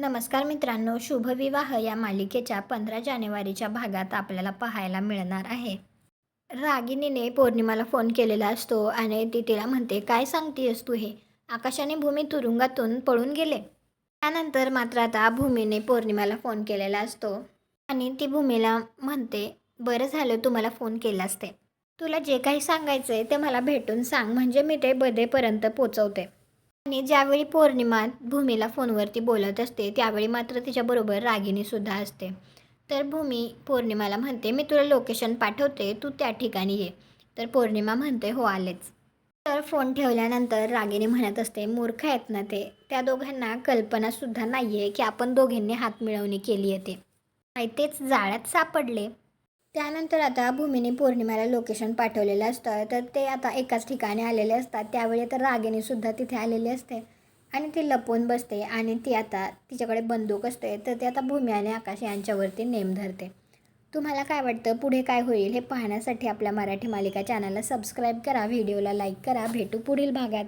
नमस्कार मित्रांनो, शुभविवाह या मालिकेच्या 15 जानेवारीच्या भागात आपल्याला पाहायला मिळणार आहे. रागिनीने पौर्णिमाला फोन केलेला असतो आणि ती तिला म्हणते, काय सांगतेस तू हे? आकाश आणि भूमी तुरुंगातून पळून गेले. त्यानंतर मात्र आता भूमीने पौर्णिमाला फोन केलेला असतो आणि ती भूमीला म्हणते, बरं झालं तुम्हाला फोन केलास ते. तुला जे काही सांगायचं आहे ते मला भेटून सांग, म्हणजे मी ते बधेपर्यंत पोचवते. आणि ज्यावेळी पौर्णिमा भूमीला फोनवरती बोलत असते त्यावेळी मात्र तिच्याबरोबर रागिणीसुद्धा असते. तर भूमी पौर्णिमाला म्हणते, मी तुला लोकेशन पाठवते, तू त्या ठिकाणी ये. तर पौर्णिमा म्हणते, हो आलेच. तर फोन ठेवल्यानंतर रागिणी म्हणत असते, मूर्ख आहेत ना ते. त्या दोघांना कल्पनासुद्धा नाही आहे की आपण दोघींनी हातमिळवणी केली आहे ते. नाही तेच जाळ्यात सापडले. त्यानंतर आता भूमीने पौर्णिमाला लोकेशन पाठवलेलं असतं, तर ते आता एकाच ठिकाणी आलेले असतात. त्यावेळी तर रागिणीसुद्धा तिथे आलेली असते आणि ती लपून बसते आणि ती आता तिच्याकडे बंदूक असते, तर ते आता भूमी आणि आकाश यांच्यावरती नेम धरते. तुम्हाला काय वाटतं पुढे काय होईल हे पाहण्यासाठी आपल्या मराठी मालिका चॅनलला सबस्क्राईब करा, व्हिडिओला लाईक करा. भेटू पुढील भागात.